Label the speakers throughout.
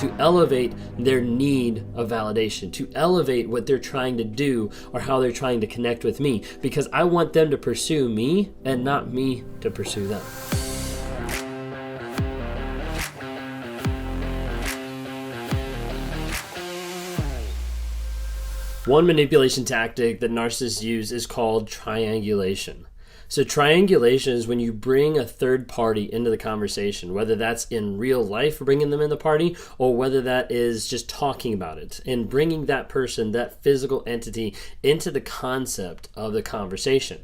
Speaker 1: to elevate their need of validation, to elevate what they're trying to do or how they're trying to connect with me, because I want them to pursue me and not me to pursue them. One manipulation tactic that narcissists use is called triangulation. So triangulation is when you bring a third party into the conversation, whether that's in real life, bringing them in the party, or whether that is just talking about it and bringing that person, that physical entity, into the concept of the conversation.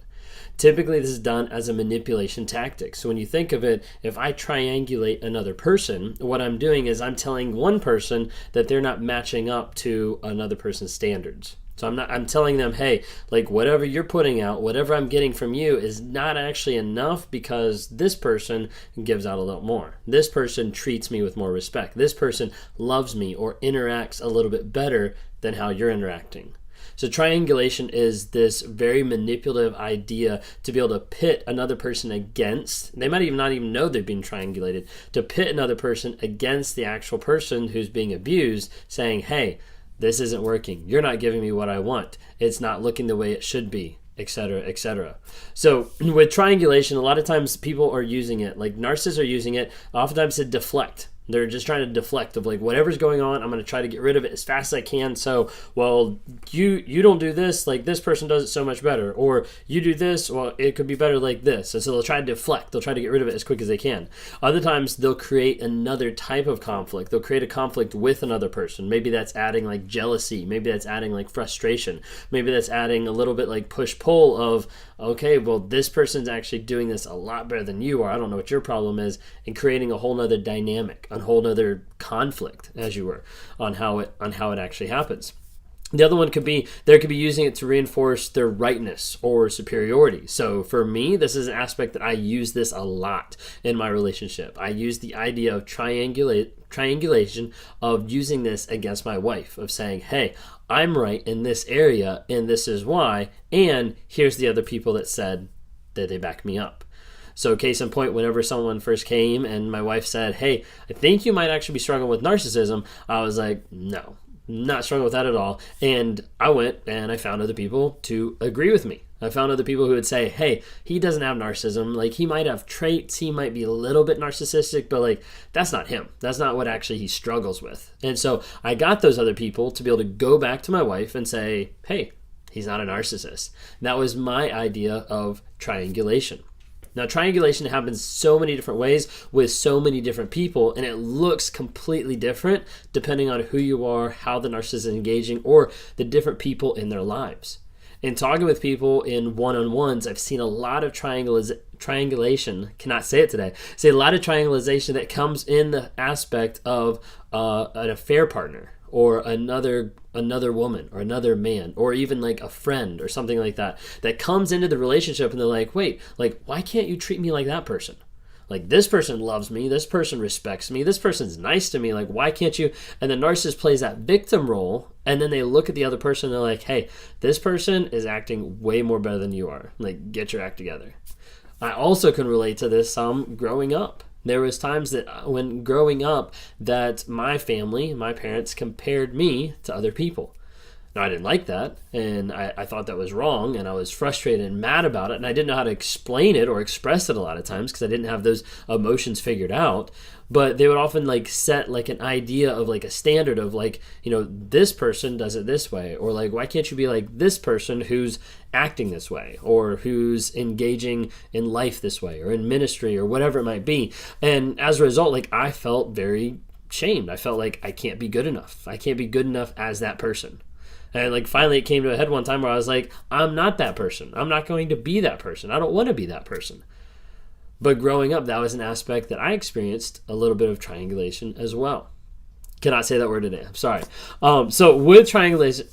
Speaker 1: Typically, this is done as a manipulation tactic. So when you think of it, if I triangulate another person, what I'm doing is I'm telling one person that they're not matching up to another person's standards. So I'm telling them, hey, like whatever you're putting out, whatever I'm getting from you is not actually enough because this person gives out a lot more. This person treats me with more respect. This person loves me or interacts a little bit better than how you're interacting. So triangulation is this very manipulative idea to be able to pit another person against, they might not even know they're being triangulated, to pit another person against the actual person who's being abused, saying, hey, this isn't working. You're not giving me what I want. It's not looking the way it should be, etc., etc. So with triangulation, a lot of times people are using it, like narcissists are using it, oftentimes to deflect. They're just trying to deflect of like whatever's going on, I'm going to try to get rid of it as fast as I can. So, well, you don't do this, like this person does it so much better. Or you do this, well, it could be better like this. And so they'll try to deflect. They'll try to get rid of it as quick as they can. Other times they'll create another type of conflict. They'll create a conflict with another person. Maybe that's adding like jealousy. Maybe that's adding like frustration. Maybe that's adding a little bit like push-pull of, okay, well, this person's actually doing this a lot better than you are. I don't know what your problem is, and creating a whole nother dynamic, a whole nother conflict, as you were, on how it actually happens. The other one could be, they could be using it to reinforce their rightness or superiority. So for me, this is an aspect that I use this a lot in my relationship. I use the idea of triangulation, of using this against my wife, of saying, hey, I'm right in this area, and this is why, and here's the other people that said that they back me up. So case in point, whenever someone first came and my wife said, hey, I think you might actually be struggling with narcissism, I was like, no, not struggling with that at all. And I went and I found other people to agree with me. I found other people who would say, hey, he doesn't have narcissism. Like, he might have traits. He might be a little bit narcissistic, but like, that's not him. That's not what actually he struggles with. And so I got those other people to be able to go back to my wife and say, hey, he's not a narcissist. And that was my idea of triangulation. Now, triangulation happens so many different ways with so many different people, and it looks completely different depending on who you are, how the narcissist is engaging, or the different people in their lives. In talking with people in one-on-ones, I've seen a lot of triangulation, cannot say it today, a lot of triangulation that comes in the aspect of an affair partner, or another woman, or another man, or even like a friend or something like that comes into the relationship, and they're like, wait, like, why can't you treat me like that person? Like, this person loves me, this person respects me, this person's nice to me, like, why can't you? And the narcissist plays that victim role, and then they look at the other person and they're like, hey, this person is acting way more better than you are. Like, get your act together. I also can relate to this some growing up. There was times that when growing up that my family, my parents compared me to other people. Now, I didn't like that, and I thought that was wrong, and I was frustrated and mad about it, and I didn't know how to explain it or express it a lot of times because I didn't have those emotions figured out. But they would often like set like an idea of like a standard of like, you know, this person does it this way, or like, why can't you be like this person who's acting this way, or who's engaging in life this way, or in ministry, or whatever it might be. And as a result, like, I felt very shamed. I felt like I can't be good enough. I can't be good enough as that person. And like, finally it came to a head one time where I was like, I'm not that person. I'm not going to be that person. I don't want to be that person. But growing up, that was an aspect that I experienced a little bit of triangulation as well. Cannot say that word today. I'm sorry. So with triangulation,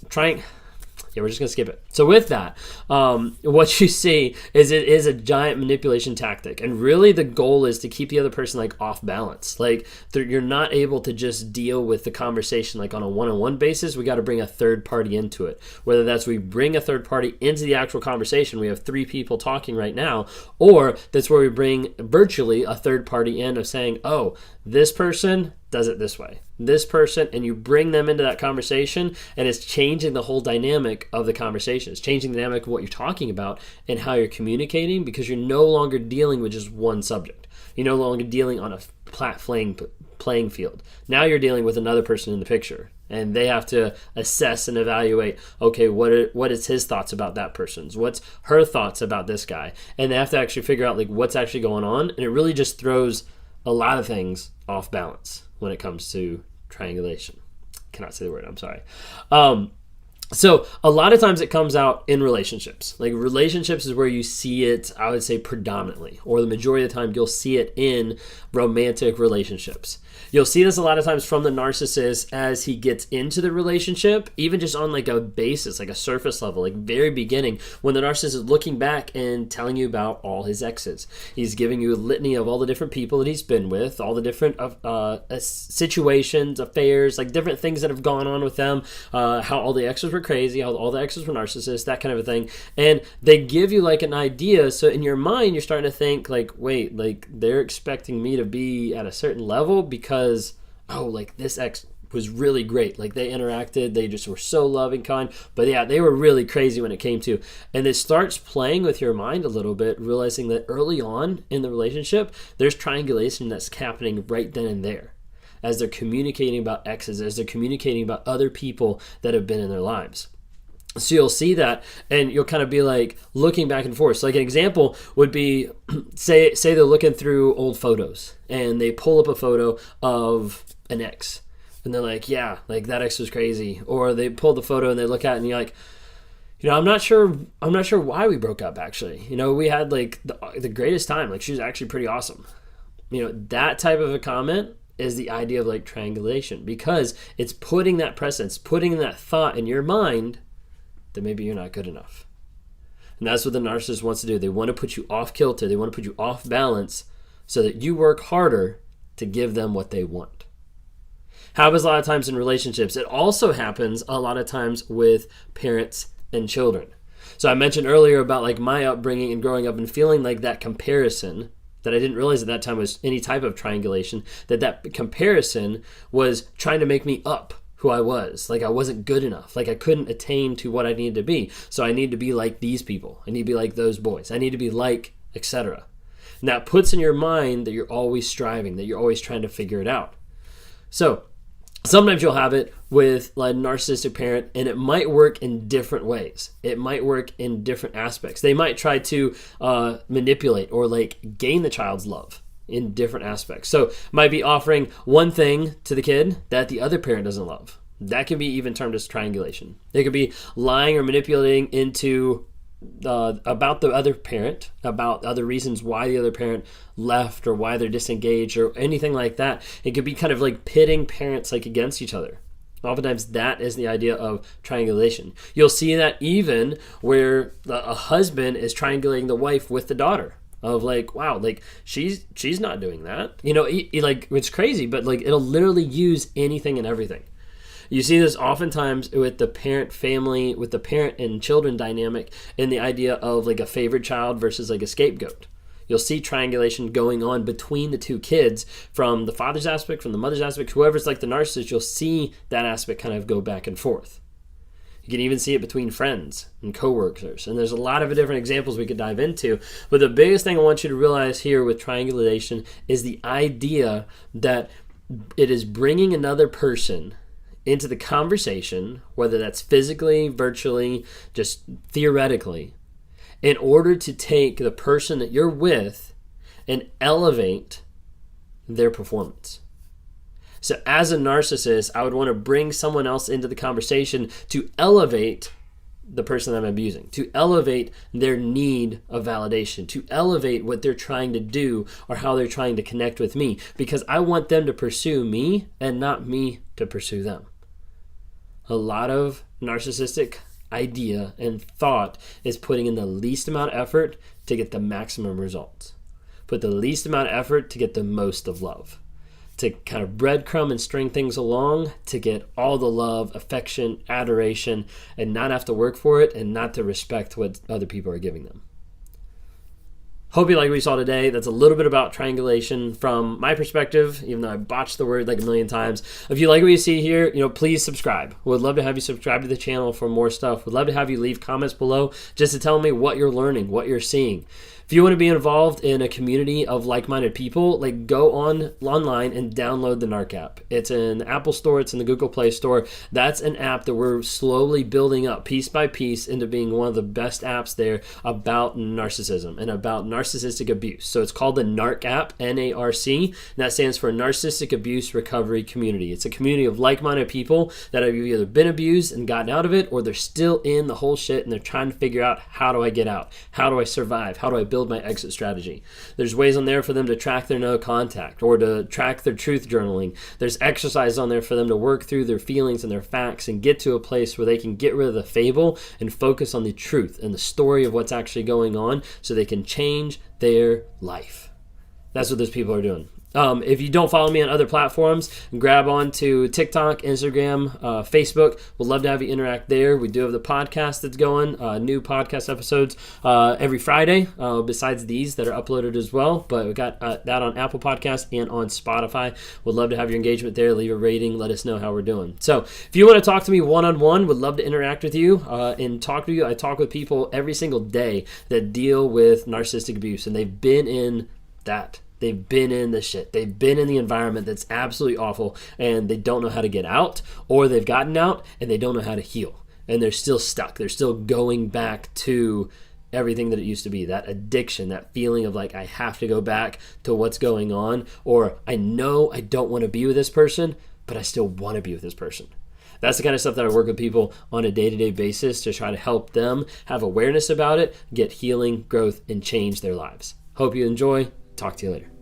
Speaker 1: we're just going to skip it. So with that, what you see is it is a giant manipulation tactic. And really the goal is to keep the other person like off balance. Like, you're not able to just deal with the conversation like on a one-on-one basis. We got to bring a third party into it. Whether that's we bring a third party into the actual conversation. We have 3 people talking right now. Or that's where we bring virtually a third party in of saying, oh, this person does it this way. This person, and you bring them into that conversation, and it's changing the whole dynamic of the conversation. It's changing the dynamic of what you're talking about and how you're communicating, because you're no longer dealing with just one subject. You're no longer dealing on a flat playing field. Now you're dealing with another person in the picture, and they have to assess and evaluate, okay, what is his thoughts about that person's? What's her thoughts about this guy? And they have to actually figure out like what's actually going on, and it really just throws a lot of things off balance when it comes to triangulation. Cannot say the word, I'm sorry. So a lot of times it comes out in relationships. Like relationships is where you see it, I would say predominantly, or the majority of the time you'll see it in romantic relationships. You'll see this a lot of times from the narcissist as he gets into the relationship, even just on like a basis, like a surface level, like very beginning, when the narcissist is looking back and telling you about all his exes. He's giving you a litany of all the different people that he's been with, all the different situations, affairs, like different things that have gone on with them, how all the exes were crazy, how all the exes were narcissists, that kind of a thing. And they give you like an idea. So in your mind, you're starting to think like, wait, like they're expecting me to be at a certain level because, oh, like this ex was really great. Like they interacted, they just were so loving, kind. But yeah, they were really crazy when it came to. And it starts playing with your mind a little bit, realizing that early on in the relationship, there's triangulation that's happening right then and there, as they're communicating about exes, as they're communicating about other people that have been in their lives. So you'll see that, and you'll kind of be like looking back and forth. So like an example would be, say they're looking through old photos, and they pull up a photo of an ex, and they're like, yeah, like that ex was crazy. Or they pull the photo and they look at it, and you're like, you know, I'm not sure why we broke up actually. You know, we had like the greatest time. Like she was actually pretty awesome. You know, that type of a comment is the idea of like triangulation, because it's putting that presence, putting that thought in your mind that maybe you're not good enough. And that's what the narcissist wants to do. They want to put you off kilter. They want to put you off balance so that you work harder to give them what they want. Happens a lot of times in relationships. It also happens a lot of times with parents and children. So I mentioned earlier about like my upbringing and growing up and feeling like that comparison, that I didn't realize at that time was any type of triangulation, that comparison was trying to make me up who I was. Like I wasn't good enough. Like I couldn't attain to what I needed to be. So I need to be like these people. I need to be like those boys. I need to be like, etc. And that puts in your mind that you're always striving, that you're always trying to figure it out. So sometimes you'll have it with like a narcissistic parent, and it might work in different ways. It might work in different aspects. They might try to manipulate or like gain the child's love in different aspects. So might be offering one thing to the kid that the other parent doesn't love. That can be even termed as triangulation. They could be lying or manipulating into about the other parent, about other reasons why the other parent left or why they're disengaged or anything like that. It could be kind of like pitting parents like against each other. Oftentimes that is the idea of triangulation. You'll see that even where a husband is triangulating the wife with the daughter. Of like, wow, like she's not doing that. You know, like it's crazy, but like it'll literally use anything and everything. You see this oftentimes with the parent family, with the parent and children dynamic, in the idea of like a favored child versus like a scapegoat. You'll see triangulation going on between the two kids from the father's aspect, from the mother's aspect, whoever's like the narcissist, you'll see that aspect kind of go back and forth. You can even see it between friends and coworkers. And there's a lot of different examples we could dive into. But the biggest thing I want you to realize here with triangulation is the idea that it is bringing another person into the conversation, whether that's physically, virtually, just theoretically, in order to take the person that you're with and elevate their performance. So as a narcissist, I would want to bring someone else into the conversation to elevate the person that I'm abusing, to elevate their need of validation, to elevate what they're trying to do or how they're trying to connect with me, because I want them to pursue me and not me to pursue them. A lot of narcissistic idea and thought is putting in the least amount of effort to get the maximum results. Put the least amount of effort to get the most of love. To kind of breadcrumb and string things along to get all the love, affection, adoration, and not have to work for it and not to respect what other people are giving them. Hope you like what you saw today. That's a little bit about triangulation from my perspective, even though I botched the word like a million times. If you like what you see here, please subscribe. Would love to have you subscribe to the channel for more stuff. Would love to have you leave comments below just to tell me what you're learning, what you're seeing. If you want to be involved in a community of like-minded people, go online and download the Narc app. It's in the Apple Store. It's in the Google Play Store. That's an app that we're slowly building up piece by piece into being one of the best apps there about narcissism and about narcissistic abuse. So it's called the Narc app, N-A-R-C, and that stands for Narcissistic Abuse Recovery Community. It's a community of like-minded people that have either been abused and gotten out of it, or they're still in the whole shit and they're trying to figure out, how do I get out? How do I survive? How do I build my exit strategy? There's ways on there for them to track their no contact or to track their truth journaling. There's exercise on there for them to work through their feelings and their facts and get to a place where they can get rid of the fable and focus on the truth and the story of what's actually going on so they can change their life. That's what those people are doing. If you don't follow me on other platforms, grab on to TikTok, Instagram, Facebook. We'd love to have you interact there. We do have the podcast that's going, new podcast episodes every Friday, besides these that are uploaded as well. But we got that on Apple Podcasts and on Spotify. We'd love to have your engagement there. Leave a rating. Let us know how we're doing. So if you want to talk to me one-on-one, would love to interact with you and talk to you. I talk with people every single day that deal with narcissistic abuse, and they've been in that. They've been in the shit. They've been in the environment that's absolutely awful, and they don't know how to get out, or they've gotten out and they don't know how to heal. And they're still stuck. They're still going back to everything that it used to be, that addiction, that feeling of I have to go back to what's going on, or I know I don't want to be with this person, but I still want to be with this person. That's the kind of stuff that I work with people on a day-to-day basis to try to help them have awareness about it, get healing, growth, and change their lives. Hope you enjoy. Talk to you later.